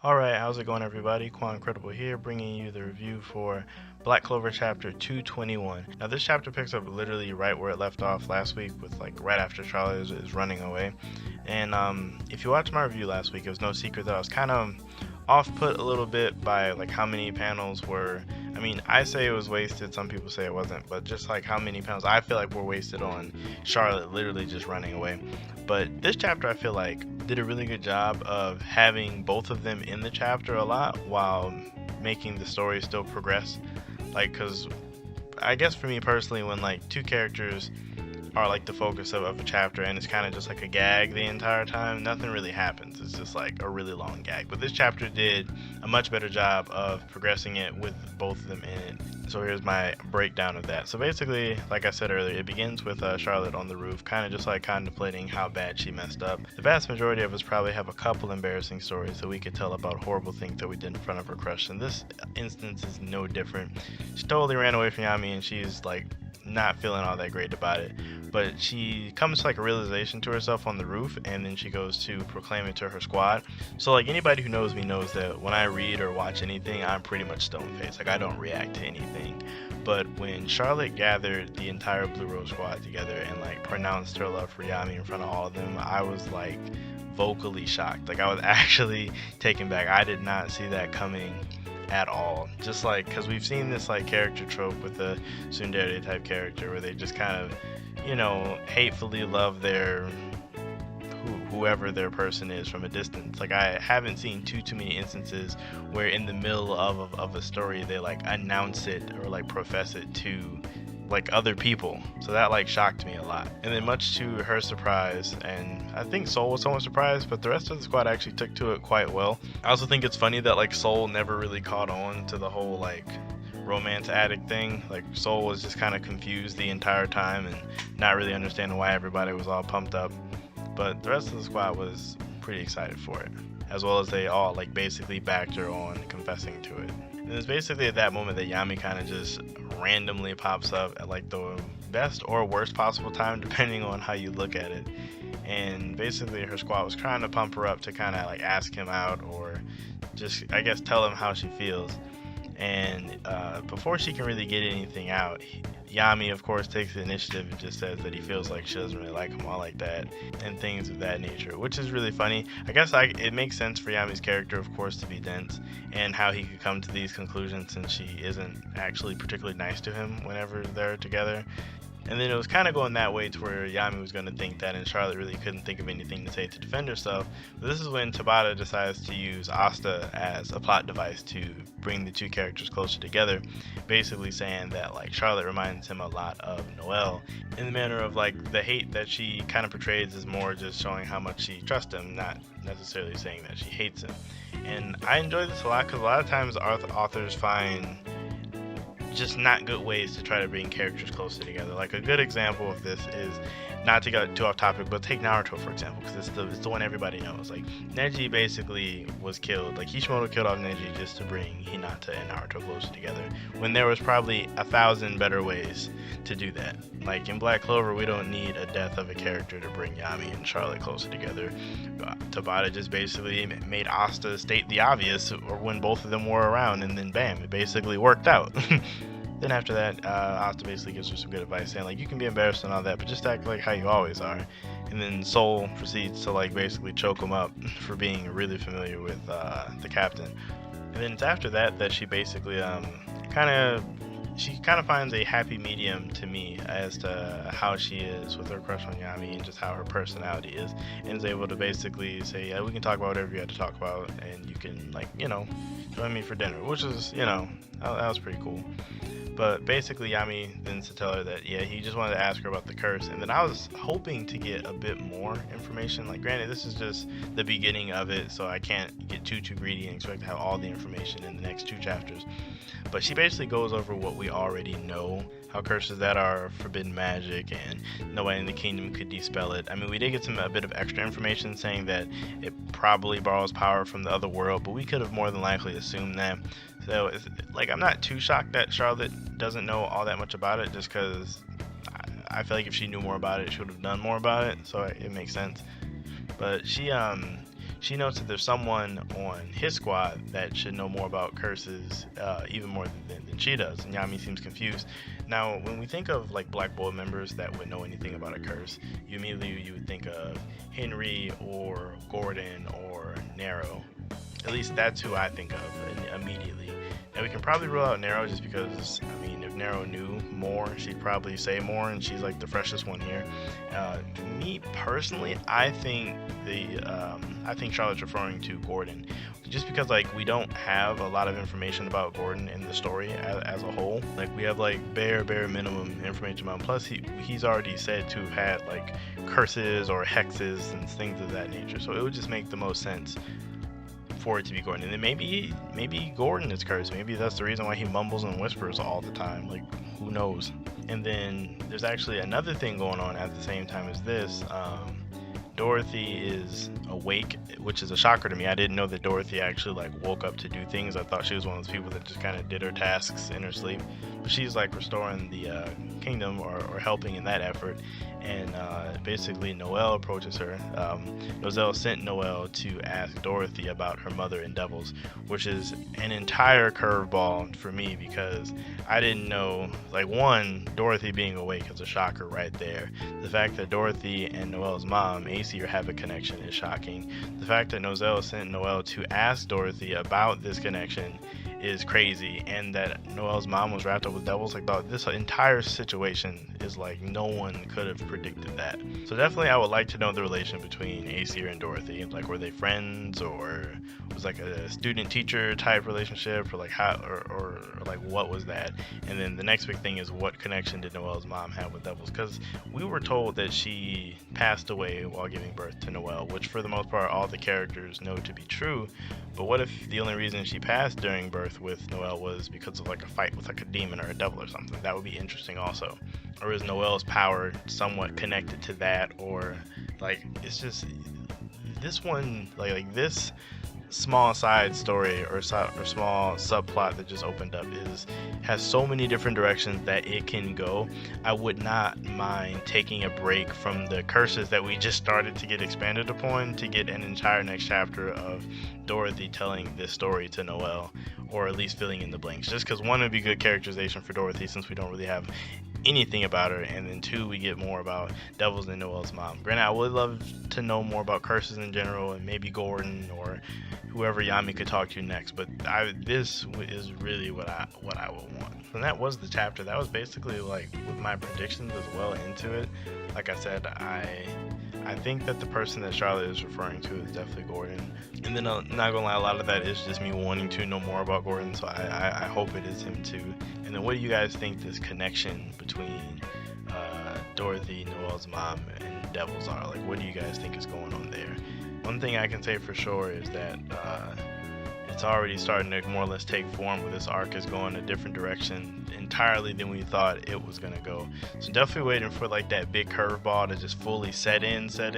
Alright, how's it going everybody? Quancredible here, bringing you the review for Black Clover chapter 221. Now this chapter picks up literally right where it left off last week, with like right after Charlotte is running away. And if you watched my review last week, it was no secret that I was kind of off put a little bit by like how many panels were, I mean, I say it was wasted, some people say it wasn't, but just like how many panels I feel like were wasted on Charlotte literally just running away. But this chapter I feel like did a really good job of having both of them in the chapter a lot while making the story still progress. Like, cause I guess for me personally, when like two characters are like the focus of a chapter and it's kind of just like a gag the entire time, nothing really happens. It's just like a really long gag. But this chapter did a much better job of progressing it with both of them in it. So here's my breakdown of that. So basically, like I said earlier, it begins with Charlotte on the roof, kind of just like contemplating how bad she messed up. The vast majority of us probably have a couple embarrassing stories that we could tell about horrible things that we did in front of our crush. And this instance is no different. She totally ran away from Yami and she's like not feeling all that great about it, but she comes to like a realization to herself on the roof, and then she goes to proclaim it to her squad. So like anybody who knows me knows that when I read or watch anything, I'm pretty much stone faced. Like I don't react to anything. But when Charlotte gathered the entire Blue Rose squad together and like pronounced her love for Yami in front of all of them, I was like vocally shocked. Like I was actually taken back. I did not see that coming at all. Just like, because we've seen this like character trope with the tsundere type character where they just kind of, you know, hatefully love their whoever their person is from a distance. Like I haven't seen too many instances where in the middle of a story they like announce it or like profess it to like other people. So that like shocked me a lot. And then much to her surprise, and I think Soul was somewhat surprised, but the rest of the squad actually took to it quite well. I also think it's funny that like Soul never really caught on to the whole like romance addict thing. Like Soul was just kind of confused the entire time and not really understanding why everybody was all pumped up. But the rest of the squad was pretty excited for it, as well as they all like basically backed her on confessing to it. And it's basically at that moment that Yami kind of just randomly pops up at like the best or worst possible time depending on how you look at it. And basically her squad was trying to pump her up to kind of like ask him out or just I guess tell him how she feels. And before she can really get anything out, Yami of course takes the initiative and just says that he feels like she doesn't really like him all like that and things of that nature, which is really funny. I guess it makes sense for Yami's character of course to be dense and how he could come to these conclusions since she isn't actually particularly nice to him whenever they're together. And then it was kind of going that way to where Yami was going to think that, and Charlotte really couldn't think of anything to say to defend herself. But this is when Tabata decides to use Asta as a plot device to bring the two characters closer together, basically saying that like Charlotte reminds him a lot of Noelle in the manner of like the hate that she kind of portrays is more just showing how much she trusts him, not necessarily saying that she hates him. And I enjoy this a lot because a lot of times authors find just not good ways to try to bring characters closer together. Like a good example of this is, not to get too off topic, but take Naruto for example, because it's the one everybody knows. Like Neji basically was killed, like Kishimoto killed off Neji just to bring Hinata and Naruto closer together, when there was probably 1,000 better ways to do that. Like in Black Clover, we don't need a death of a character to bring Yami and Charlotte closer together. Tabata just basically made Asta state the obvious or when both of them were around, and then bam, it basically worked out. Then after that, Asta basically gives her some good advice, saying like you can be embarrassed and all that, but just act like how you always are. And then Soul proceeds to like basically choke him up for being really familiar with the captain. And then it's after that that she basically kind of finds a happy medium to me as to how she is with her crush on Yami and just how her personality is, and is able to basically say, yeah, we can talk about whatever you had to talk about, and you can like, you know, join me for dinner, which is, you know, that was pretty cool. But basically Yami then to tell her that yeah, he just wanted to ask her about the curse, and then I was hoping to get a bit more information. Like granted, this is just the beginning of it, so I can't get too greedy and expect to have all the information in the next 2 chapters. But she basically goes over what we already know, how curses that are forbidden magic and nobody in the kingdom could dispel it. I mean, we did get a bit of extra information saying that it probably borrows power from the other world, but we could have more than likely assumed that. So it's, like, I'm not too shocked that Charlotte doesn't know all that much about it, just because I feel like if she knew more about it, she would have done more about it, so it makes sense. But she she notes that there's someone on his squad that should know more about curses, even more than she does, and Yami seems confused. Now, when we think of like Black Bolt members that would know anything about a curse, you would think of Henry or Gordon or Nero. At least that's who I think of immediately. Now, we can probably rule out Nero just because, I mean, if Nero knew more, she'd probably say more, and she's like the freshest one here. Me personally, I think Charlotte's referring to Gordon, just because like we don't have a lot of information about Gordon in the story as a whole. Like we have like bare minimum information about him. Plus he's already said to have had like curses or hexes and things of that nature. So it would just make the most sense for it to be Gordon. And then maybe Gordon is cursed. Maybe that's the reason why he mumbles and whispers all the time. Like, who knows? And then there's actually another thing going on at the same time as this. Dorothy is awake, which is a shocker to me. I didn't know that Dorothy actually like woke up to do things. I thought she was one of those people that just kind of did her tasks in her sleep. But she's like restoring the kingdom or helping in that effort. And basically Noelle approaches her. Noelle sent Noelle to ask Dorothy about her mother and devils, which is an entire curveball for me because I didn't know, like, one, Dorothy being awake is a shocker right there. The fact that Dorothy and Noelle's mom, Aesir, have a connection is shocking. The fact that Noelle sent Noelle to ask Dorothy about this connection is crazy, and that Noelle's mom was wrapped up with devils, like this entire situation is like no one could have predicted that. So definitely I would like to know the relation between Aesir and Dorothy. Like, were they friends, or was like a student teacher type relationship, or like how, or like what was that? And then the next big thing is, what connection did Noelle's mom have with devils? Because we were told that she passed away while giving birth to Noelle, which for the most part all the characters know to be true. But what if the only reason she passed during birth with Noelle was because of like a fight with like a demon or a devil or something? That would be interesting also. Or is Noelle's power somewhat connected to that? Or like, it's just this one, like this small side story or small subplot that just opened up has so many different directions that it can go. I would not mind taking a break from the curses that we just started to get expanded upon to get an entire next chapter of Dorothy telling this story to Noelle, or at least filling in the blanks, just because one, would be good characterization for Dorothy since we don't really have anything about her, and then two, we get more about devils and Noelle's mom. Granted, I would love to know more about curses in general, and maybe Gordon or whoever Yami could talk to next, but this is really what I would want. And that was the chapter. That was basically like with my predictions as well into it. Like I said, I think that the person that Charlotte is referring to is definitely Gordon. And then not gonna lie, a lot of that is just me wanting to know more about Gordon, so I hope it is him too. And then what do you guys think this connection between Dorothy, Noelle's mom, and devils are? Like, what do you guys think is going on there? One thing I can say for sure is that it's already starting to more or less take form, where this arc is going a different direction entirely than we thought it was going to go. So definitely waiting for like that big curveball to just fully set in, so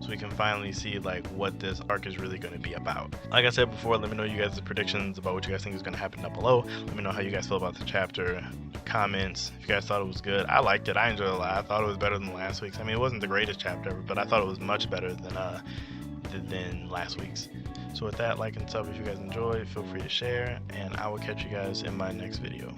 we can finally see like what this arc is really going to be about. Like I said before, let me know you guys' predictions about what you guys think is going to happen down below. Let me know how you guys feel about the chapter. Comments if you guys thought it was good. I liked it. I enjoyed it a lot. I thought it was better than last week's. I mean, it wasn't the greatest chapter ever, but I thought it was much better than last week's. So with that, like and sub if you guys enjoyed. Feel free to share, and I will catch you guys in my next video.